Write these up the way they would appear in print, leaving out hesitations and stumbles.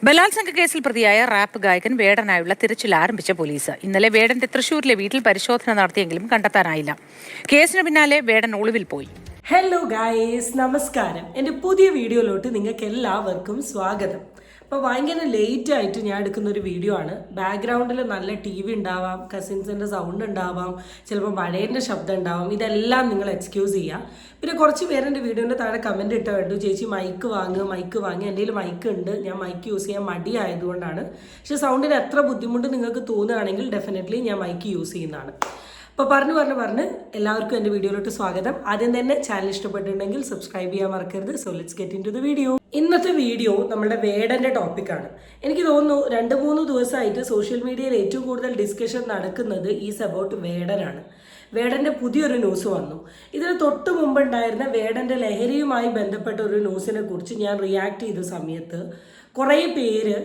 ബലാത്സംഗ കേസിൽ പ്രതിയായ റാപ്പ് ഗായകൻ വേടനായുള്ള തിരച്ചിൽ ആരംഭിച്ച പോലീസ് ഇന്നലെ വേടന്റെ തൃശൂരിലെ വീട്ടിൽ പരിശോധന നടത്തിയെങ്കിലും കണ്ടെത്താനായില്ല. കേസിന് പിന്നാലെ വേടൻ ഒളിവിൽ പോയി. ഹലോ ഗായ്സ്, നമസ്കാരം. എൻ്റെ പുതിയ വീഡിയോയിലോട്ട് നിങ്ങൾക്ക് എല്ലാവർക്കും സ്വാഗതം. അപ്പോൾ ഭയങ്കര ലേറ്റ് ആയിട്ട് ഞാൻ എടുക്കുന്ന ഒരു വീഡിയോ ആണ്. ബാക്ക്ഗ്രൗണ്ടിൽ നല്ല TV ഉണ്ടാവാം, കസിൻസിൻ്റെ സൗണ്ട് ഉണ്ടാവാം, ചിലപ്പോൾ മഴേൻ്റെ ശബ്ദം ഉണ്ടാവാം. ഇതെല്ലാം നിങ്ങൾ എക്സ്ക്യൂസ് ചെയ്യുക. പിന്നെ കുറച്ച് പേരെൻ്റെ വീഡിയോൻ്റെ താഴെ കമൻറ്റ് ഇട്ട് കണ്ടു, ചേച്ചി മൈക്ക് വാങ്ങി. എൻ്റെ കയ്യിൽ മൈക്ക് ഉണ്ട്, ഞാൻ മൈക്ക് യൂസ് ചെയ്യാൻ മടിയായതുകൊണ്ടാണ്. പക്ഷേ സൗണ്ടിന് എത്ര ബുദ്ധിമുട്ട് നിങ്ങൾക്ക് തോന്നുകയാണെങ്കിൽ ഡെഫിനറ്റ്ലി ഞാൻ മൈക്ക് യൂസ് ചെയ്യുന്നതാണ്. അപ്പോൾ പറഞ്ഞ് എല്ലാവർക്കും എൻ്റെ വീഡിയോയിലോട്ട് സ്വാഗതം. ആദ്യം തന്നെ ചാനൽ ഇഷ്ടപ്പെട്ടിട്ടുണ്ടെങ്കിൽ സബ്സ്ക്രൈബ് ചെയ്യാൻ മറക്കരുത്. So let's get into the video. ഇന്നത്തെ വീഡിയോ നമ്മുടെ വേടൻ്റെ ടോപ്പിക്കാണ്. എനിക്ക് തോന്നുന്നു 2-3 ദിവസമായിട്ട് സോഷ്യൽ മീഡിയയിൽ ഏറ്റവും കൂടുതൽ ഡിസ്കഷൻ നടക്കുന്നത് ഈസ് അബൌട്ട് വേടനാണ്. വേടൻ്റെ പുതിയൊരു ന്യൂസ് വന്നു. ഇതിന് തൊട്ട് മുമ്പുണ്ടായിരുന്ന വേടൻ്റെ ലഹരിയുമായി ബന്ധപ്പെട്ട ഒരു ന്യൂസിനെ കുറിച്ച് ഞാൻ റിയാക്ട് ചെയ്ത സമയത്ത് കുറേ പേര്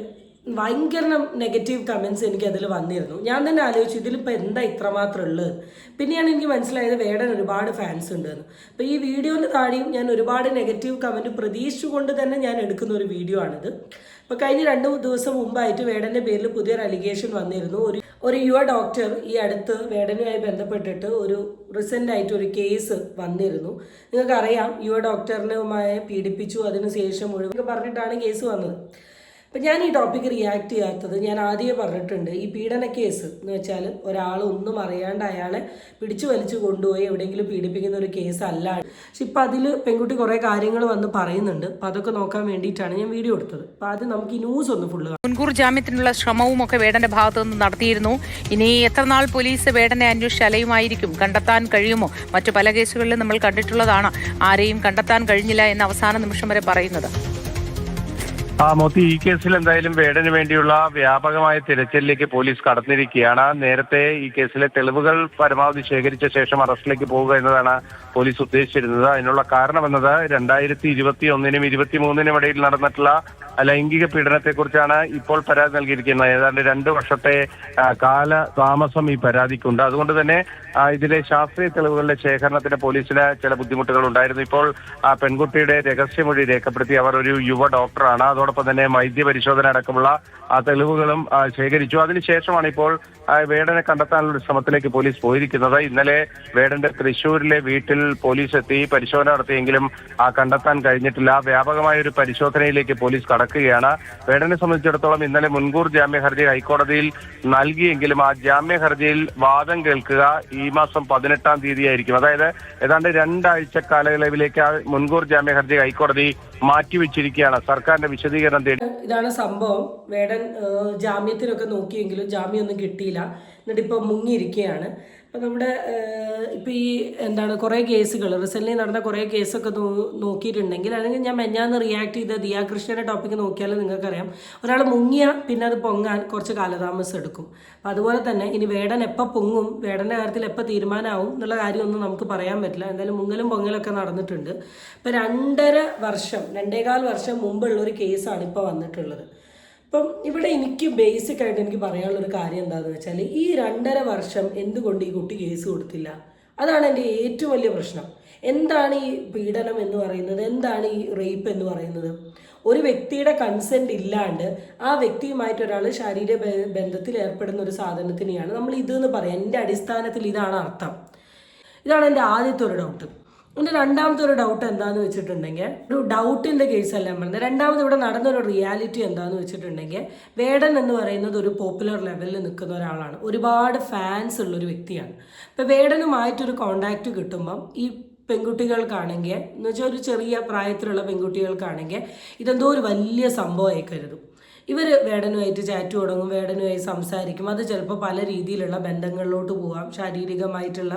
ഭയങ്കര നെഗറ്റീവ് കമൻറ്റ്സ് എനിക്ക് അതിൽ വന്നിരുന്നു. ഞാൻ തന്നെ ആലോചിച്ചു, ഇതിലിപ്പോൾ എന്താ ഇത്രമാത്രം ഉള്ളത്. പിന്നെയാണ് എനിക്ക് മനസ്സിലായത് വേടൻ ഒരുപാട് ഫാൻസ് ഉണ്ടെന്ന്. അപ്പോൾ ഈ വീഡിയോൻ്റെ താഴെയും ഞാൻ ഒരുപാട് നെഗറ്റീവ് കമൻറ്റ് പ്രതീക്ഷിച്ചുകൊണ്ട് തന്നെ ഞാൻ എടുക്കുന്ന ഒരു വീഡിയോ ആണിത്. അപ്പോൾ കഴിഞ്ഞ 2 ദിവസം മുമ്പായിട്ട് വേടൻ്റെ പേരിൽ പുതിയൊരു അലിഗേഷൻ വന്നിരുന്നു. ഒരു യുവ ഡോക്ടർ ഈ അടുത്ത് വേടനുമായി ബന്ധപ്പെട്ടിട്ട് ഒരു റീസെൻ്റായിട്ട് ഒരു കേസ് വന്നിരുന്നു. നിങ്ങൾക്കറിയാം, യുവ ഡോക്ടറിനുമായി പീഡിപ്പിച്ചു, അതിനുശേഷം മുഴുവൻ പറഞ്ഞിട്ടാണ് കേസ് വന്നത്. അപ്പം ഞാൻ ഈ ടോപ്പിക്ക് റിയാക്ട് ചെയ്യാത്തത് ഞാൻ ആദ്യമേ പറഞ്ഞിട്ടുണ്ട്. ഈ പീഡന കേസ് എന്ന് വെച്ചാൽ ഒരാളൊന്നും അറിയാണ്ട് അയാളെ പിടിച്ചു വലിച്ചു കൊണ്ടുപോയി എവിടെയെങ്കിലും പീഡിപ്പിക്കുന്ന ഒരു കേസ് അല്ല. പക്ഷെ ഇപ്പം അതിൽ പെൺകുട്ടി കുറേ കാര്യങ്ങൾ വന്ന് പറയുന്നുണ്ട്. അപ്പം അതൊക്കെ നോക്കാൻ വേണ്ടിയിട്ടാണ് ഞാൻ വീഡിയോ എടുത്തത്. അപ്പം ആദ്യം നമുക്ക് ഈ ന്യൂസ് ഒന്ന് ഫുള്ള്. മുൻകൂർ ജാമ്യത്തിനുള്ള ശ്രമവും ഒക്കെ വേടന്റെ ഭാഗത്തു നിന്ന് നടത്തിയിരുന്നു. ഇനി എത്ര നാൾ പോലീസ് വേടനെ അന്വേഷിച്ച് അലയുമായിരിക്കും? കണ്ടെത്താൻ കഴിയുമോ? മറ്റു പല കേസുകളിലും നമ്മൾ കണ്ടിട്ടുള്ളതാണ് ആരെയും കണ്ടെത്താൻ കഴിഞ്ഞില്ല എന്ന് അവസാന നിമിഷം വരെ പറയുന്നത്. മോത്തി, ഈ കേസിൽ എന്തായാലും വേടന് വേണ്ടിയുള്ള വ്യാപകമായ തിരച്ചിലിലേക്ക് പോലീസ് കടന്നിരിക്കുകയാണ്. നേരത്തെ ഈ കേസിലെ തെളിവുകൾ പരമാവധി ശേഖരിച്ച ശേഷം അറസ്റ്റിലേക്ക് പോവുക എന്നതാണ് പോലീസ് ഉദ്ദേശിച്ചിരുന്നത്. അതിനുള്ള കാരണമെന്നത് 2021-നും 2023-നും ഇടയിൽ നടന്നിട്ടുള്ള ലൈംഗിക പീഡനത്തെക്കുറിച്ചാണ് ഇപ്പോൾ പരാതി നൽകിയിരിക്കുന്നത്. ഏതാണ്ട് 2 വർഷത്തെ കാലതാമസം ഈ പരാതിക്കുണ്ട്. അതുകൊണ്ട് തന്നെ ഇതിലെ ശാസ്ത്രീയ തെളിവുകളുടെ ശേഖരണത്തിന് പോലീസിന് ചില ബുദ്ധിമുട്ടുകൾ ഉണ്ടായിരുന്നു. ഇപ്പോൾ പെൺകുട്ടിയുടെ രഹസ്യമൊഴി രേഖപ്പെടുത്തി. അവർ ഒരു യുവ ഡോക്ടറാണ്. അതോടൊപ്പം തന്നെ വൈദ്യപരിശോധന അടക്കമുള്ള തെളിവുകളും ശേഖരിച്ചു. അതിനുശേഷമാണ് ഇപ്പോൾ വേടനെ കണ്ടെത്താനുള്ള ശ്രമത്തിലേക്ക് പോലീസ് പോയിരിക്കുന്നത്. ഇന്നലെ വേടന്റെ തൃശ്ശൂരിലെ വീട്ടിൽ പോലീസ് എത്തി പരിശോധന നടത്തിയെങ്കിലും കണ്ടെത്താൻ കഴിഞ്ഞിട്ടില്ല. വ്യാപകമായ ഒരു പരിശോധനയിലേക്ക് പോലീസ് കടക്കുകയാണ്. വേടനെ സംബന്ധിച്ചിടത്തോളം ഇന്നലെ മുൻകൂർ ജാമ്യ ഹർജി ഹൈക്കോടതിയിൽ നൽകിയെങ്കിലും ആ ജാമ്യ ഹർജിയിൽ വാദം കേൾക്കുക ഈ മാസം 18-ാം തീയതിയായിരിക്കും. അതായത് ഏതാണ്ട് 2 ആഴ്ച കാലയളവിലേക്ക് ആ മുൻകൂർ ജാമ്യ ഹർജി ഹൈക്കോടതി മാറ്റിവെച്ചിരിക്കുകയാണ്. സർക്കാരിന്റെ വിശദീകരണം തേടി. ഇതാണ് സംഭവം. വേടൻ ജാമ്യത്തിനൊക്കെ നോക്കിയെങ്കിലും ജാമ്യമൊന്നും കിട്ടിയില്ല. എന്നിട്ട് ഇപ്പോൾ മുങ്ങിയിരിക്കുകയാണ്. അപ്പം നമ്മുടെ ഇപ്പം ഈ കുറേ കേസുകൾ റീസെൻ്റ്ലി നടന്ന കുറേ കേസൊക്കെ നോക്കിയിട്ടുണ്ടെങ്കിൽ, അല്ലെങ്കിൽ ഞാൻ മെഞ്ഞാന്ന് റിയാക്ട് ചെയ്ത ദിയാ കൃഷ്ണയുടെ ടോപ്പിക്ക് നോക്കിയാലും നിങ്ങൾക്കറിയാം, ഒരാൾ മുങ്ങിയാൽ പിന്നെ അത് പൊങ്ങാൻ കുറച്ച് കാലതാമസം എടുക്കും. അപ്പം അതുപോലെ തന്നെ ഇനി വേടൻ എപ്പോൾ പൊങ്ങും, വേടൻ്റെ കാര്യത്തിൽ എപ്പോൾ തീരുമാനമാവും എന്നുള്ള കാര്യമൊന്നും നമുക്ക് പറയാൻ പറ്റില്ല. എന്തായാലും മുങ്ങലും പൊങ്ങലൊക്കെ നടന്നിട്ടുണ്ട്. ഇപ്പം 2.5 വർഷം മുമ്പുള്ള ഒരു കേസാണ് ഇപ്പോൾ വന്നിട്ടുള്ളത്. അപ്പം ഇവിടെ എനിക്ക് ബേസിക് ആയിട്ട് എനിക്ക് പറയാനുള്ളൊരു കാര്യം എന്താണെന്ന് വെച്ചാൽ, ഈ 2.5 വർഷം എന്തുകൊണ്ട് ഈ കുട്ടി കേസ് കൊടുത്തില്ല? അതാണ് എൻ്റെ ഏറ്റവും വലിയ പ്രശ്നം. എന്താണ് ഈ പീഡനം എന്ന് പറയുന്നത്? എന്താണ് ഈ റേപ്പ് എന്ന് പറയുന്നത്? ഒരു വ്യക്തിയുടെ കൺസെൻറ്റ് ഇല്ലാണ്ട് ആ വ്യക്തിയുമായിട്ട് ഒരാൾ ശാരീരിക ബന്ധത്തിൽ ഏർപ്പെടുന്ന ഒരു സാധനത്തിനെയാണ് നമ്മൾ ഇതെന്ന് പറയാം. എൻ്റെ അടിസ്ഥാനത്തിൽ ഇതാണ് അർത്ഥം. ഇതാണ് എൻ്റെ ആദ്യത്തെ ഒരു ഡൗട്ട്. എൻ്റെ രണ്ടാമത്തെ ഒരു ഡൗട്ട് എന്താണെന്ന് വെച്ചിട്ടുണ്ടെങ്കിൽ, ഒരു ഡൗട്ടിൻ്റെ കേസല്ല ഞാൻ പറഞ്ഞത്. രണ്ടാമത് ഇവിടെ നടന്നൊരു റിയാലിറ്റി എന്താണെന്ന് വെച്ചിട്ടുണ്ടെങ്കിൽ, വേടൻ എന്ന് പറയുന്നത് ഒരു പോപ്പുലർ ലെവലിൽ നിൽക്കുന്ന ഒരാളാണ്. ഒരുപാട് ഫാൻസ് ഉള്ളൊരു വ്യക്തിയാണ്. ഇപ്പോൾ വേടനുമായിട്ടൊരു കോണ്ടാക്റ്റ് കിട്ടുമ്പം ഈ പെൺകുട്ടികൾക്കാണെങ്കിൽ, എന്ന് വെച്ചാൽ ഒരു ചെറിയ പ്രായത്തിലുള്ള പെൺകുട്ടികൾക്കാണെങ്കിൽ ഇതെന്തോ ഒരു വലിയ സംഭവമായി കരുതും. ഇവർ വേടനുമായിട്ട് ചാറ്റ് തുടങ്ങും, വേടനുമായി സംസാരിക്കും. അത് ചിലപ്പോൾ പല രീതിയിലുള്ള ബന്ധങ്ങളിലോട്ട് പോവാം, ശാരീരികമായിട്ടുള്ള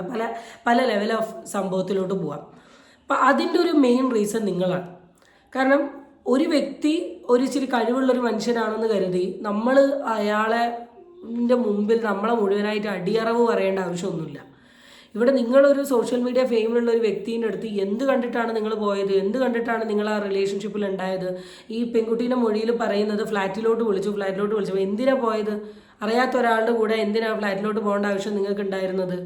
പല ലെവൽ ഓഫ് സംഭവത്തിലോട്ട് പോവാം. അപ്പം അതിൻ്റെ ഒരു മെയിൻ റീസൺ നിങ്ങളാണ്. കാരണം ഒരു വ്യക്തി ഒരു ഇച്ചിരി കഴിവുള്ളൊരു മനുഷ്യനാണെന്ന് കരുതി നമ്മൾ അയാളെ മുമ്പിൽ നമ്മളെ മുഴുവനായിട്ട് അടിയറവ് പറയേണ്ട ആവശ്യമൊന്നുമില്ല. ഇവിടെ നിങ്ങളൊരു സോഷ്യൽ മീഡിയ ഫെയിമുള്ള ഒരു വ്യക്തിൻ്റെ അടുത്ത് എന്ത് കണ്ടിട്ടാണ് നിങ്ങൾ പോയത്? എന്ത് കണ്ടിട്ടാണ് നിങ്ങൾ ആ റിലേഷൻഷിപ്പിൽ ഉണ്ടായത്? ഈ പെൺകുട്ടീൻ്റെ മൊഴിയിൽ പറയുന്നത് ഫ്ലാറ്റിലോട്ട് വിളിച്ചു. എന്തിനാണ് പോയത്? അറിയാത്ത ഒരാളുടെ കൂടെ എന്തിനാണ് ഫ്ലാറ്റിലോട്ട് പോകേണ്ട ആവശ്യം നിങ്ങൾക്ക് ഉണ്ടായിരുന്നത്?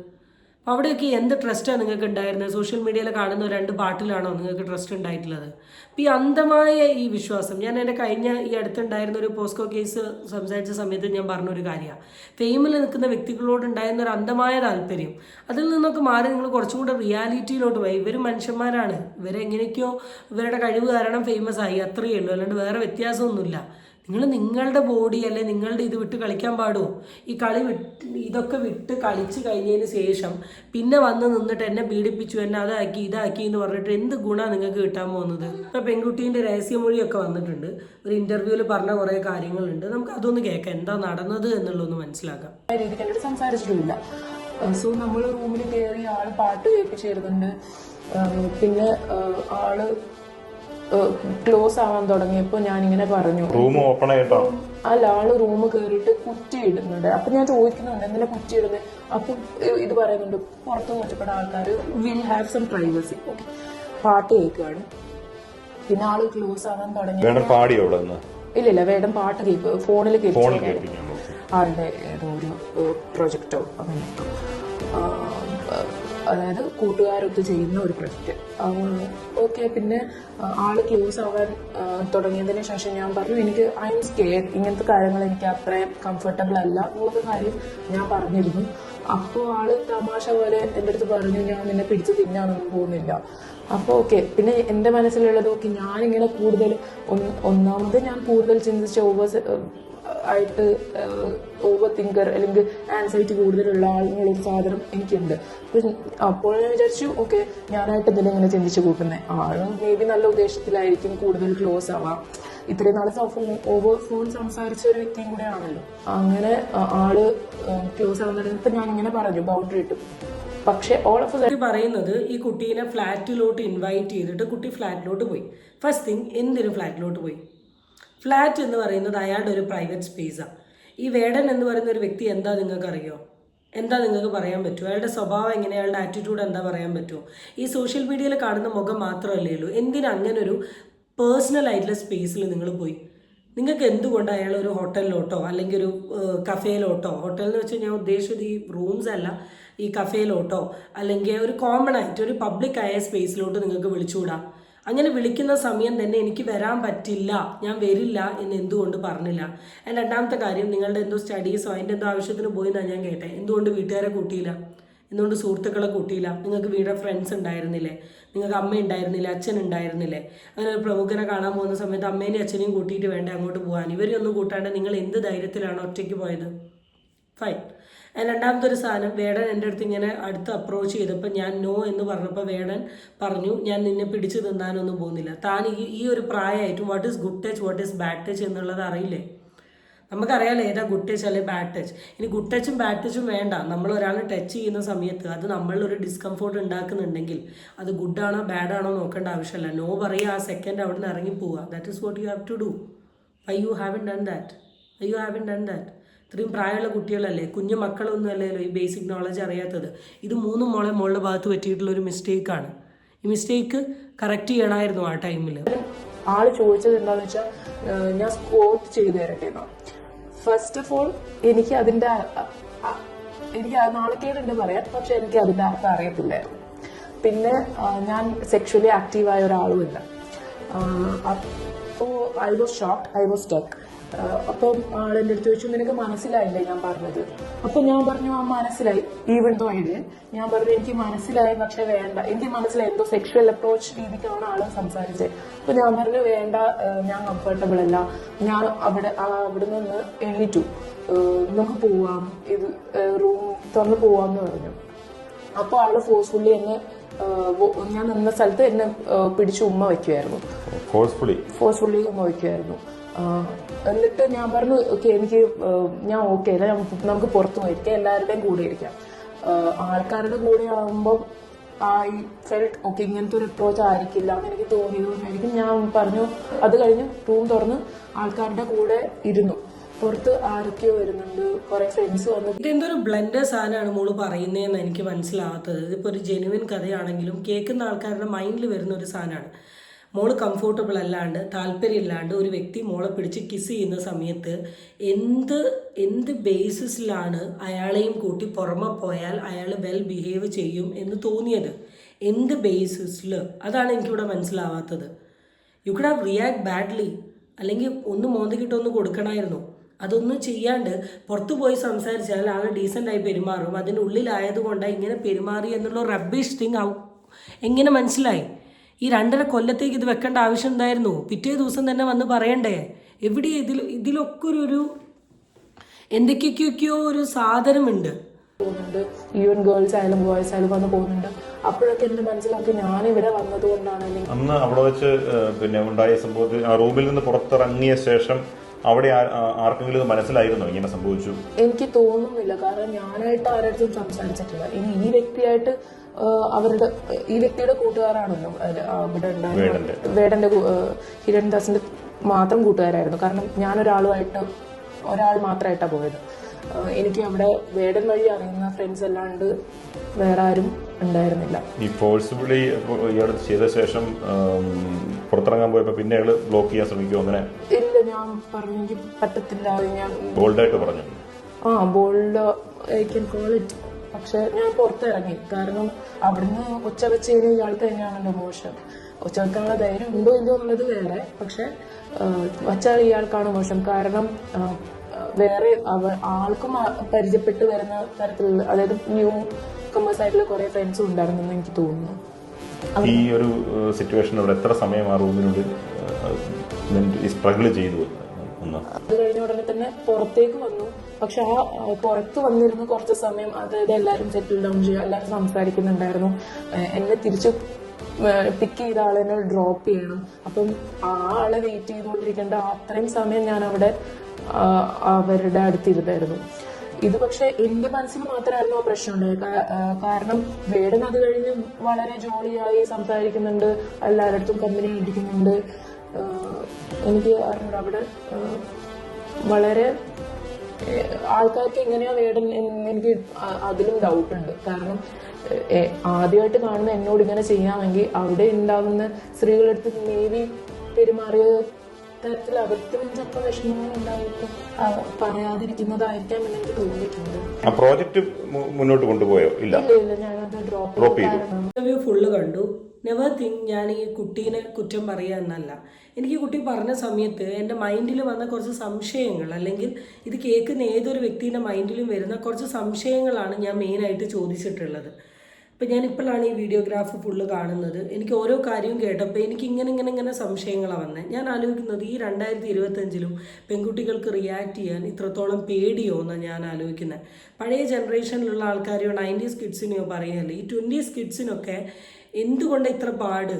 അപ്പോൾ അവിടെയൊക്കെ എന്ത് ട്രസ്റ്റാണ് നിങ്ങൾക്ക് ഉണ്ടായിരുന്നത്? സോഷ്യൽ മീഡിയയിൽ കാണുന്ന 2 പാട്ടിലാണോ നിങ്ങൾക്ക് ട്രസ്റ്റ് ഉണ്ടായിട്ടുള്ളത്? അപ്പോൾ ഈ അന്ധമായ ഈ വിശ്വാസം, ഞാൻ എൻ്റെ കഴിഞ്ഞ ഈ അടുത്തുണ്ടായിരുന്ന ഒരു പോസ്കോ കേസ് സംസാരിച്ച സമയത്ത് ഞാൻ പറഞ്ഞൊരു കാര്യമാണ്, ഫെയിമിൽ നിൽക്കുന്ന വ്യക്തികളോട് ഉണ്ടായിരുന്ന ഒരു അന്ധമായ താല്പര്യം, അതിൽ നിന്നൊക്കെ മാറി നിങ്ങൾ കുറച്ചും കൂടെ റിയാലിറ്റിയിലോട്ട് പോയി. ഇവർ മനുഷ്യന്മാരാണ്, ഇവരെങ്ങനെയൊക്കെയോ ഇവരുടെ കഴിവ് കാരണം ഫേമസ് ആയി, അത്രയേ ഉള്ളൂ, അല്ലാണ്ട് വേറെ വ്യത്യാസമൊന്നുമില്ല. നിങ്ങൾ നിങ്ങളുടെ ബോഡി അല്ലെ നിങ്ങളുടെ ഇത് വിട്ട് കളിക്കാൻ പാടുമോ? ഈ ഇതൊക്കെ വിട്ട് കളിച്ച് കഴിഞ്ഞതിന് ശേഷം പിന്നെ വന്ന് നിന്നിട്ട് എന്നെ പീഡിപ്പിച്ചു, എന്നെ അതാക്കി ഇതാക്കി എന്ന് പറഞ്ഞിട്ട് എന്ത് ഗുണമാണ് നിങ്ങൾക്ക് കിട്ടാൻ പോകുന്നത്? ഇപ്പോൾ പെൺകുട്ടീൻ്റെ രഹസ്യമൊഴിയൊക്കെ വന്നിട്ടുണ്ട്, ഒരു ഇൻ്റർവ്യൂവിൽ പറഞ്ഞ കുറേ കാര്യങ്ങളുണ്ട്, നമുക്ക് അതൊന്ന് കേൾക്കാം, എന്താ നടന്നത് എന്നുള്ളതൊന്ന് മനസ്സിലാക്കാം. രീതിക്ക് എൻ്റെ സംസാരിച്ചിട്ടില്ല. സോ നമ്മൾ റൂമിൽ കയറി ആള് പാട്ട് കേൾപ്പിച്ചിരുന്നുണ്ട്. പിന്നെ ആള് ക്ലോസ് ആവാൻ തുടങ്ങിയപ്പോൾ ഞാനിങ്ങനെ പറഞ്ഞു, റൂം ഓപ്പൺ ആയിട്ടോ? അല്ല, ആള് റൂം കയറിയിട്ട് കുറ്റി ഇടുന്നുണ്ട്. അപ്പൊ ഞാൻ ചോദിക്കുന്നുണ്ട് എന്തിനാ കുറ്റി ഇടുന്നത്? അപ്പൊ ഇത് പറയുന്നുണ്ട്, പുറത്ത് നോക്കപ്പെട്ട ആൾക്കാർ വിൽ ഹാവ് സം പ്രൈവസി. പാട്ട് കേൾക്കുകയാണ്. പിന്നെ ആള് ക്ലോസ് ആവാൻ തുടങ്ങി. പാടിയോ? ഇല്ലില്ല, വേടം പാട്ട് കേൾക്കും, ഫോണിൽ കേൾക്കും, ആളുടെ ഏതോ ഒരു പ്രൊജക്റ്റോ അങ്ങനെ, അതായത് കൂട്ടുകാരൊത്ത് ചെയ്യുന്ന ഒരു പ്രൊജക്റ്റ്. ഓക്കെ. പിന്നെ ആള് ക്ലോസ് ആവാൻ തുടങ്ങിയതിന് ശേഷം ഞാൻ പറഞ്ഞു, എനിക്ക് ഐ എം സ്കെയർഡ്, ഇങ്ങനത്തെ കാര്യങ്ങൾ എനിക്ക് അത്രയും കംഫർട്ടബിൾ അല്ല എന്നുള്ള കാര്യം ഞാൻ പറഞ്ഞിരുന്നു. അപ്പോൾ ആള് തമാശ പോലെ എൻ്റെ അടുത്ത് പറഞ്ഞു, ഞാൻ നിന്നെ പിടിച്ച് തിന്നാനൊന്നും പോകുന്നില്ല. അപ്പോൾ ഓക്കെ. പിന്നെ എൻ്റെ മനസ്സിലുള്ളത്, ഓക്കെ, ഞാനിങ്ങനെ കൂടുതൽ ഒന്നാമത് ഞാൻ കൂടുതൽ ചിന്തിച്ച ആയിട്ട് ഓവർ തിങ്കർ അല്ലെങ്കിൽ ആൻസൈറ്റി കൂടുതലുള്ള ആളുകളൊരു സാധനം എനിക്കുണ്ട്. അപ്പോൾ ഞാൻ വിചാരിച്ചു, ഓക്കെ, ഞാനായിട്ട് എന്തെങ്കിലും ഇങ്ങനെ ചിന്തിച്ചു കൂട്ടുന്നത്, ആളും മേ ബി നല്ല ഉദ്ദേശത്തിലായിരിക്കും, കൂടുതൽ ക്ലോസ് ആവാം. ഇത്രയും നാളെ ഓവർ ഫോൺ സംസാരിച്ച ഒരു വ്യക്തിയും കൂടെ ആണല്ലോ. അങ്ങനെ ആള് ക്ലോസ് ആവുന്നതിന് ഞാൻ ഇങ്ങനെ പറഞ്ഞു, ബൗണ്ടറി ഇട്ടു. പക്ഷെ പറയുന്നത് ഈ കുട്ടീനെ ഫ്ലാറ്റിലോട്ട് ഇൻവൈറ്റ് ചെയ്തിട്ട് കുട്ടി ഫ്ലാറ്റിലോട്ട് പോയി. ഫസ്റ്റ് തിങ്, എന്തിനു ഫ്ലാറ്റിലോട്ട് പോയി? ഫ്ലാറ്റ് എന്ന് പറയുന്നത് അയാളുടെ ഒരു പ്രൈവറ്റ് സ്പേസാണ്. ഈ വേടൻ എന്ന് പറയുന്ന ഒരു വ്യക്തി എന്താ നിങ്ങൾക്ക് അറിയോ? എന്താ നിങ്ങൾക്ക് പറയാൻ പറ്റുമോ? അയാളുടെ സ്വഭാവം എങ്ങനെ, അയാളുടെ ആറ്റിറ്റ്യൂഡ് എന്താ പറയാൻ പറ്റുമോ? ഈ സോഷ്യൽ മീഡിയയിൽ കാണുന്ന മുഖം മാത്രമല്ലേ ഉള്ളൂ. എന്തിനാ അങ്ങനെ ഒരു പേഴ്സണൽ ആയിട്ടുള്ള സ്പേസിൽ നിങ്ങൾ പോയി? നിങ്ങൾക്ക് എന്തുകൊണ്ട് അയാൾ ഒരു ഹോട്ടലിലോട്ടോ അല്ലെങ്കിൽ ഒരു കഫേയിലോട്ടോ, ഹോട്ടൽ എന്ന് വെച്ചാൽ ഞാൻ ഉദ്ദേശിച്ചത് ഈ റൂംസ് അല്ല, ഈ കഫേയിലോട്ടോ അല്ലെങ്കിൽ ഒരു കോമൺ ആയിട്ട് ഒരു പബ്ലിക് ആയ സ്പേസിലോട്ട് നിങ്ങൾക്ക് വിളിച്ചുകൂടാം. അങ്ങനെ വിളിക്കുന്ന സമയം തന്നെ എനിക്ക് വരാൻ പറ്റില്ല, ഞാൻ വരില്ല എന്ന് എന്തുകൊണ്ട് പറഞ്ഞില്ല? എൻ്റെ രണ്ടാമത്തെ കാര്യം, നിങ്ങളുടെ എന്തോ സ്റ്റഡീസോ അതിൻ്റെ എന്തോ ആവശ്യത്തിന് പോയി എന്നാണ് ഞാൻ കേട്ടെ. എന്തുകൊണ്ട് വീട്ടുകാരെ കൂട്ടിയില്ല? എന്തുകൊണ്ട് സുഹൃത്തുക്കളെ കൂട്ടിയില്ല? നിങ്ങൾക്ക് വീട്ടിലെ ഫ്രണ്ട്സ് ഉണ്ടായിരുന്നില്ലേ? നിങ്ങൾക്ക് അമ്മ ഉണ്ടായിരുന്നില്ല, അച്ഛൻ ഉണ്ടായിരുന്നില്ലേ? അങ്ങനെ ഒരു പ്രമുഖനെ കാണാൻ പോകുന്ന സമയത്ത് അമ്മേനെയും അച്ഛനെയും കൂട്ടിയിട്ട് വേണ്ടേ അങ്ങോട്ട് പോകാൻ? ഇവരെയൊന്നും കൂട്ടാണ്ട് നിങ്ങൾ എന്ത് ധൈര്യത്തിലാണ് ഒറ്റയ്ക്ക് പോയത്? ഫൈൻ. രണ്ടാമത്തെ ഒരു സാധനം, വേടൻ എൻ്റെ അടുത്ത് ഇങ്ങനെ അടുത്ത് അപ്രോച്ച് ചെയ്തപ്പോൾ ഞാൻ നോ എന്ന് പറഞ്ഞപ്പോൾ വേടൻ പറഞ്ഞു, ഞാൻ നിന്നെ പിടിച്ചു തിന്നാനൊന്നും പോകുന്നില്ല. താൻ ഈ ഒരു പ്രായമായിട്ടും what is good touch, what is bad touch എന്നുള്ളത് അറിയില്ലേ? നമുക്കറിയാമല്ലോ ഏതാ ഗുഡ് ടച്ച് അല്ലെങ്കിൽ ബാഡ് ടച്ച്. ഇനി ഗുഡ് ടച്ചും ബാഡ് ടച്ചും വേണ്ട, നമ്മൾ ഒരാളെ ടച്ച് ചെയ്യുന്ന സമയത്ത് അത് നമ്മളിലൊരു ഡിസ്കംഫോർട്ട് ഉണ്ടാക്കുന്നുണ്ടെങ്കിൽ അത് ഗുഡാണോ ബാഡാണോ നോക്കേണ്ട ആവശ്യമില്ല. നോ പറയുക, ആ സെക്കൻഡ് അവിടെ നിന്ന് ഇറങ്ങി പോവുക. That is what you have to do. Why you haven't done that? ഇത്രയും പ്രായമുള്ള കുട്ടികളല്ലേ, കുഞ്ഞു മക്കളൊന്നും അല്ലല്ലോ ഈ ബേസിക് നോളജ് അറിയാത്തത്. ഇത് 3 മോളുടെ ഭാഗത്ത് പറ്റിയിട്ടുള്ള ഒരു മിസ്റ്റേക്കാണ്. ഈ മിസ്റ്റേക്ക് കറക്റ്റ് ചെയ്യണമായിരുന്നു ആ ടൈമിൽ. ആള് ചോദിച്ചത് എന്താണെന്ന് വെച്ചാൽ, ഞാൻ സ്കോട്ട് ചെയ്ത് തരട്ടെ. ഫസ്റ്റ് ഓഫ് ഓൾ എനിക്ക് നാളേക്കേടുണ്ട് പറയാൻ, പക്ഷെ എനിക്ക് അതിന്റെ അർത്ഥം അറിയത്തില്ലായിരുന്നു. പിന്നെ ഞാൻ സെക്ഷുവലി ആക്റ്റീവായ ഒരാളുമില്ല. അപ്പോൾ I was shocked, I was stuck. അപ്പം ആളെൻ്റെ അടുത്ത് ചോദിച്ചു, നിനക്ക് മനസ്സിലായില്ലേ ഞാൻ പറഞ്ഞത്? അപ്പൊ ഞാൻ പറഞ്ഞു, ആ മനസ്സിലായി. ഈവൻ ദോ ഐഡിയ ഞാൻ പറഞ്ഞു, എനിക്ക് മനസ്സിലായി, പക്ഷെ വേണ്ട. എനിക്ക് മനസ്സിലായി, എന്തോ സെക്ഷുവൽ അപ്രോച്ച് രീതിക്കാണ് ആള് സംസാരിച്ചത്. അപ്പൊ ഞാൻ പറഞ്ഞു, വേണ്ട, ഞാൻ കംഫർട്ടബിൾ അല്ല. ഞാൻ അവിടെ നിന്ന് എണീറ്റു, നമുക്ക് പോവാം, ഇത് റൂം തുറന്ന് പോവാന്ന് പറഞ്ഞു. അപ്പൊ ആള് ഫോഴ്സ്ഫുള്ളി എന്നെ, ഞാൻ നിന്ന സ്ഥലത്ത് എന്നെ പിടിച്ച് ഉമ്മ വയ്ക്കുമായിരുന്നു, ഫോഴ്സ്ഫുള്ളി ഉമ്മ വയ്ക്കുമായിരുന്നു. എന്നിട്ട് ഞാൻ പറഞ്ഞു, ഓക്കെ, ഞാൻ ഓക്കെ അല്ല, നമുക്ക് പുറത്തു പോയിരിക്കാം, എല്ലാവരുടെയും കൂടെ ഇരിക്കാം. ആൾക്കാരുടെ കൂടെ ആകുമ്പോൾ ഐ ഫെൽറ്റ് ഓക്കെ, ഇങ്ങനത്തെ ഒരു അപ്രോച്ച് ആയിരിക്കില്ല എന്ന് എനിക്ക് തോന്നിയതുകൊണ്ടായിരിക്കും ഞാൻ പറഞ്ഞു. അത് കഴിഞ്ഞ് റൂം തുറന്ന് ആൾക്കാരുടെ കൂടെ ഇരുന്നു. പുറത്ത് ആരൊക്കെയോ വരുന്നുണ്ട്, കുറെ ഫ്രണ്ട്സ് വന്നു. ഇതെന്തൊരു ബ്ലെൻഡർ സാധനമാണ് മോള് പറയുന്നതെന്ന് എനിക്ക് മനസ്സിലാവാത്തത്. ഇതിപ്പോൾ ഒരു ജെനുവിൻ കഥയാണെങ്കിലും കേൾക്കുന്ന ആൾക്കാരുടെ മൈൻഡിൽ വരുന്ന ഒരു സാധനമാണ്. മോള് കംഫോർട്ടബിൾ അല്ലാണ്ട് താല്പര്യമില്ലാണ്ട് ഒരു വ്യക്തി മോളെ പിടിച്ച് കിസ് ചെയ്യുന്ന സമയത്ത് എന്ത് ബേസിസിലാണ് അയാളെയും കൂട്ടി പുറമെ പോയാൽ അയാൾ വെൽ ബിഹേവ് ചെയ്യും എന്ന് തോന്നിയത്? എന്ത് ബേസിസിൽ? അതാണ് എനിക്കിവിടെ മനസ്സിലാവാത്തത്. You could have react badly, അല്ലെങ്കിൽ ഒന്ന് മോന്തിക്കിട്ടൊന്ന് കൊടുക്കണമായിരുന്നു. അതൊന്നും ചെയ്യാണ്ട് പുറത്തു പോയി സംസാരിച്ചാൽ ആൾ ഡീസൻ്റായി പെരുമാറും. അതിനുള്ളിലായതുകൊണ്ടാണ് ഇങ്ങനെ പെരുമാറി എന്നുള്ള റബ്ബിഷ് തിങ് എങ്ങനെ മനസ്സിലായി? ഈ 2.5 കൊല്ലത്തേക്ക് ഇത് വെക്കേണ്ട ആവശ്യം ഉണ്ടായിരുന്നു. പിറ്റേ ദിവസം തന്നെ വന്ന് പറയണ്ടേ? എവിടെ ഇതിലൊക്കെ ഒരു എന്തൊക്കെയൊക്കെയോ ഒരു സാധനമുണ്ട്. ഈവൻ ഗേൾസ് ആയാലും ബോയ്സ് ആയാലും വന്ന് പോകുന്നുണ്ട്. അപ്പോഴൊക്കെ എന്റെ മനസ്സിലാക്കി ഞാൻ ഇവിടെ വന്നത് കൊണ്ടാണ്. അന്ന് അവിടെ വെച്ച് പിന്നെ ഉണ്ടായ സംഭവത്തിൽ ആ റൂമിൽ നിന്ന് പുറത്തിറങ്ങിയ ശേഷം അവിടെ ആർക്കെങ്കിലും ഇത് മനസ്സിലായിരുന്നോ ഇങ്ങനെ സംഭവിച്ചു? എനിക്ക് തോന്നുന്നില്ല, കാരണം ഞാനായിട്ട് ആരുടെ സംസാരിച്ചിട്ടില്ല. ഇനി ഈ വ്യക്തിയായിട്ട് ഈ വ്യക്തിയുടെ കൂട്ടുകാരാണല്ലോ അവിടെ ഉണ്ടായിരുന്നത്. വേടന്റെ ഹിരൺദാസിന്റെ മാത്രം കൂട്ടുകാരായിരുന്നു. കാരണം ഞാൻ ഒരാൾ മാത്രമായിട്ടാണ് പോയത്. എനിക്ക് അവിടെ വേടൻ വഴി അറിയുന്ന ഫ്രണ്ട്സ് അല്ലാണ്ട് വേറെ ആരും ഉണ്ടായിരുന്നില്ല. ഈ ഫോഴ്സിബിളി ഇയാൾ ചെയ്ത ശേഷം പുറത്തിറങ്ങാൻ പോയപ്പോ പിന്നെ അയാള് ബ്ലോക്ക് ചെയ്യാൻ ശ്രമിക്കുമോ? അങ്ങനെ ഇല്ല, ഞാൻ പറഞ്ഞു എനിക്ക് പറ്റത്തില്ല. ഞാൻ ബോൾഡായിട്ട് പറഞ്ഞു. Bold I can call it. പക്ഷെ ഞാൻ പുറത്തിറങ്ങി. കാരണം അവിടുന്ന് ഒച്ച വെച്ച് കഴിഞ്ഞാൽ ഇയാൾക്ക് തന്നെയാണല്ലോ മോശം. ഒച്ച വെക്കാനുള്ള ധൈര്യം ഉണ്ടോ ഇല്ലോ എന്നുള്ളത് വേറെ. പക്ഷെ വച്ചാൽ ഇയാൾക്കാണ് മോശം. കാരണം വേറെ ആൾക്കും പരിചയപ്പെട്ട് വരുന്ന തരത്തിലുള്ള, അതായത് ന്യൂ കമേഴ്സ് ആയിട്ടുള്ള കുറെ ഫ്രണ്ട്സും ഉണ്ടായിരുന്നെന്ന് എനിക്ക് തോന്നുന്നു. ഈ ഒരു സിറ്റുവേഷൻ അവിടെ എത്ര സമയം ആ റൂമിനുള്ളിൽ സ്ട്രഗിൾ ചെയ്തു? അത് കഴിഞ്ഞ ഉടനെ തന്നെ പുറത്തേക്ക് വന്നു. പക്ഷെ പുറത്ത് വന്നിരുന്ന് കുറച്ച് സമയം, അതായത് എല്ലാവരും സെറ്റിൽ ഡൗൺ ചെയ്യുക, എല്ലാവരും സംസാരിക്കുന്നുണ്ടായിരുന്നു. എന്നെ തിരിച്ച് പിക്ക് ചെയ്ത ആളെന്നെ ഡ്രോപ്പ് ചെയ്യണം. അപ്പം ആ ആളെ വെയിറ്റ് ചെയ്തുകൊണ്ടിരിക്കേണ്ട അത്രയും സമയം ഞാൻ അവിടെ അവരുടെ അടുത്തിരുന്നായിരുന്നു. ഇത് പക്ഷെ എന്റെ മനസ്സിൽ മാത്രമായിരുന്നു ആ പ്രശ്നം ഉണ്ടായത്. കാരണം വേടൻ അത് കഴിഞ്ഞ് വളരെ ജോളിയായി സംസാരിക്കുന്നുണ്ട്, എല്ലാവരുടെ കമ്പനി ഇരിക്കുന്നുണ്ട്. എനിക്ക് അറിഞ്ഞൂടാ, അവിടെ വളരെ ആൾക്കാർക്ക് എങ്ങനെയാ വേടൻ, എനിക്ക് അതിലും ഡൗട്ടുണ്ട്. കാരണം ആദ്യമായിട്ട് കാണുന്ന എന്നോട് ഇങ്ങനെ ചെയ്യാമെങ്കിൽ അവിടെ ഉണ്ടാവുന്ന സ്ത്രീകളെടുത്ത് മേബി പെരുമാറിയ തരത്തിൽ അവർക്കും ചിലപ്പോൾ വിഷമങ്ങൾ ഉണ്ടായിട്ട് പറയാതിരിക്കുന്നതായിരിക്കാം എന്ന് എനിക്ക് തോന്നിയിട്ടുണ്ട്. ആ പ്രോജക്റ്റ് മുന്നോട്ട് കൊണ്ടുപോയോ? ഇല്ല, ഞാനത് ഡ്രോപ്പ് ചെയ്തു. ഫുള്ള് കണ്ടു. നെവർ തിങ്ക് ഞാൻ ഈ കുട്ടീനെ കുറ്റം പറയുക എന്നല്ല. എനിക്ക് കുട്ടി പറഞ്ഞ സമയത്ത് എൻ്റെ മൈൻഡിൽ വന്ന കുറച്ച് സംശയങ്ങൾ, അല്ലെങ്കിൽ ഇത് കേൾക്കുന്ന ഏതൊരു വ്യക്തിയുടെ മൈൻഡിലും വരുന്ന കുറച്ച് സംശയങ്ങളാണ് ഞാൻ മെയിനായിട്ട് ചോദിച്ചിട്ടുള്ളത്. ഇപ്പം ഞാനിപ്പോഴാണ് ഈ വീഡിയോഗ്രാഫ് ഫുള്ള് കാണുന്നത്. എനിക്ക് ഓരോ കാര്യവും കേട്ടപ്പോൾ എനിക്ക് ഇങ്ങനെ സംശയങ്ങളാണ് വന്നത്. ഞാൻ ആലോചിക്കുന്നത് ഈ 2025-ലും പെൺകുട്ടികൾക്ക് റിയാക്ട് ചെയ്യാൻ ഇത്രത്തോളം പേടിയോ എന്നാണ് ഞാൻ ആലോചിക്കുന്നത്. പഴയ ജനറേഷനിലുള്ള ആൾക്കാരെയോ 90s കിഡ്സിനെയോ പറയുകയല്ലേ, ഈ 20s കിഡ്സിനൊക്കെ എന്തുകൊണ്ട് ഇത്ര പാട്?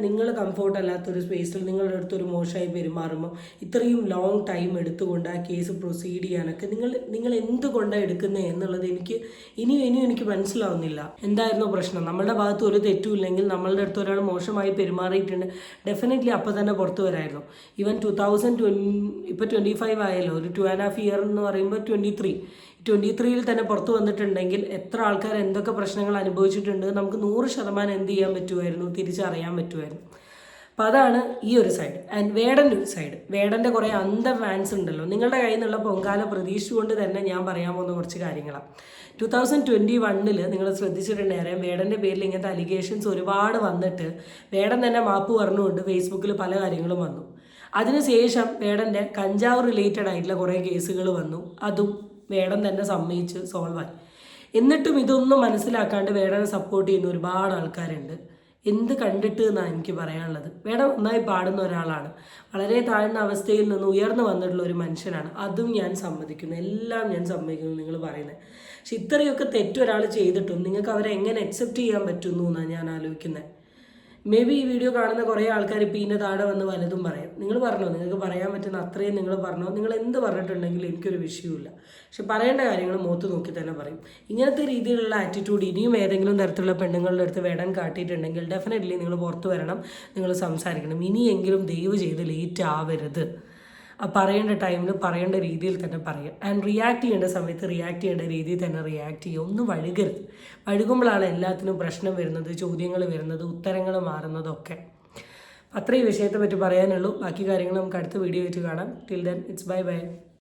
നിങ്ങൾ കംഫോർട്ട് അല്ലാത്തൊരു സ്പേസിൽ നിങ്ങളുടെ അടുത്തൊരു മോശമായി പെരുമാറുമ്പോൾ ഇത്രയും ലോങ് ടൈം എടുത്തുകൊണ്ട് ആ കേസ് പ്രൊസീഡ് ചെയ്യാനൊക്കെ നിങ്ങൾ എന്തുകൊണ്ടാണ് എടുക്കുന്നത് എന്നുള്ളത് ഇനിയും എനിക്ക് മനസ്സിലാവുന്നില്ല. എന്തായിരുന്നു പ്രശ്നം? നമ്മളുടെ ഭാഗത്ത് ഒരു തെറ്റുമില്ലെങ്കിൽ നമ്മളുടെ അടുത്ത് ഒരാൾ മോശമായി പെരുമാറിയിട്ടുണ്ട്, ഡെഫിനറ്റ്ലി അപ്പോൾ തന്നെ പുറത്തു വരായിരുന്നു. ഈവൻ 2020 ഇപ്പോൾ 25 ആയല്ലോ, ഒരു 2.5 ഇയർ എന്ന് പറയുമ്പോൾ 23-ൽ തന്നെ പുറത്തു വന്നിട്ടുണ്ടെങ്കിൽ എത്ര ആൾക്കാർ എന്തൊക്കെ പ്രശ്നങ്ങൾ അനുഭവിച്ചിട്ടുണ്ട് നമുക്ക് 100% എന്ത് ചെയ്യാൻ പറ്റുമായിരുന്നു, തിരിച്ചറിയാൻ പറ്റുമായിരുന്നു. അപ്പം അതാണ് ഈ ഒരു സൈഡ്. ആൻഡ് വേടൻ്റെ ഒരു സൈഡ്, വേടൻ്റെ കുറേ ഫാൻസ് ഉണ്ടല്ലോ. നിങ്ങളുടെ കയ്യിൽ നിന്നുള്ള പൊങ്കാല പ്രതീക്ഷിച്ചുകൊണ്ട് തന്നെ ഞാൻ പറയാൻ പോകുന്ന കുറച്ച് കാര്യങ്ങളാണ്. 2021-ൽ നിങ്ങൾ ശ്രദ്ധിച്ചിട്ടുണ്ടായിരുന്നു, വേടൻ്റെ പേരിൽ ഇങ്ങനത്തെ അലിഗേഷൻസ് ഒരുപാട് വന്നിട്ട് വേടൻ തന്നെ മാപ്പ് പറഞ്ഞുകൊണ്ട് ഫേസ്ബുക്കിൽ പല കാര്യങ്ങളും വന്നു. അതിനുശേഷം വേടൻ്റെ കഞ്ചാവ് റിലേറ്റഡ് ആയിട്ടുള്ള കുറേ കേസുകൾ വന്നു. അതും വേടൻ തന്നെ സമ്മതിച്ച് സോൾവായി. എന്നിട്ടും ഇതൊന്നും മനസ്സിലാക്കാണ്ട് വേടനെ സപ്പോർട്ട് ചെയ്യുന്ന ഒരുപാട് ആൾക്കാരുണ്ട്. എന്ത് കണ്ടിട്ട് എന്നാണ് എനിക്ക് പറയാനുള്ളത്. വേടൻ നന്നായി പാടുന്ന ഒരാളാണ്, വളരെ താഴ്ന്ന അവസ്ഥയിൽ നിന്ന് ഉയർന്നു വന്നിട്ടുള്ള ഒരു മനുഷ്യനാണ്. അതും ഞാൻ സമ്മതിക്കുന്നു, എല്ലാം ഞാൻ സമ്മതിക്കുന്നു നിങ്ങൾ പറയുന്നത്. പക്ഷെ ഇത്രയൊക്കെ തെറ്റൊരാൾ ചെയ്തിട്ടും നിങ്ങൾക്ക് അവരെ എങ്ങനെ അക്സെപ്റ്റ് ചെയ്യാൻ പറ്റുന്നു എന്നാണ് ഞാൻ ആലോചിക്കുന്നത്. മേ ബി ഈ വീഡിയോ കാണുന്ന കുറേ ആൾക്കാർ ഇപ്പോൾ ഇതിൻ്റെ താഴെ വന്ന് വലതും പറയാം. നിങ്ങൾ പറഞ്ഞോ, നിങ്ങൾക്ക് പറയാൻ പറ്റുന്ന അത്രയും നിങ്ങൾ പറഞ്ഞോ. നിങ്ങൾ എന്ത് പറഞ്ഞിട്ടുണ്ടെങ്കിലും എനിക്കൊരു വിഷയമില്ല. പക്ഷെ പറയേണ്ട കാര്യങ്ങൾ മുഖത്ത് നോക്കി തന്നെ പറയും. ഇങ്ങനത്തെ രീതിയിലുള്ള ആറ്റിറ്റ്യൂഡ് ഇനിയും ഏതെങ്കിലും തരത്തിലുള്ള പെണ്ണുങ്ങളുടെ അടുത്ത് വേടൻ കാട്ടിയിട്ടുണ്ടെങ്കിൽ ഡെഫിനറ്റ്ലി നിങ്ങൾ പുറത്ത് വരണം, നിങ്ങൾ സംസാരിക്കണം. ഇനിയെങ്കിലും ദയവ് ചെയ്ത് ലേറ്റ് ആവരുത്. പറയേണ്ട ടൈമിൽ പറയേണ്ട രീതിയിൽ തന്നെ പറയുക. ആൻഡ് റിയാക്ട് ചെയ്യേണ്ട സമയത്ത് റിയാക്ട് ചെയ്യേണ്ട രീതിയിൽ തന്നെ റിയാക്ട് ചെയ്യുക. ഒന്നും വഴുകരുത്. വഴുകുമ്പോഴാണ് എല്ലാത്തിനും പ്രശ്നം വരുന്നത്, ചോദ്യങ്ങൾ വരുന്നത്, ഉത്തരങ്ങൾ മാറുന്നതൊക്കെ. അത്രയും വിഷയത്തെ പറ്റി പറയാനുള്ളൂ. ബാക്കി കാര്യങ്ങൾ നമുക്ക് അടുത്ത വീഡിയോ ആയിട്ട് കാണാം. Till then it's bye bye.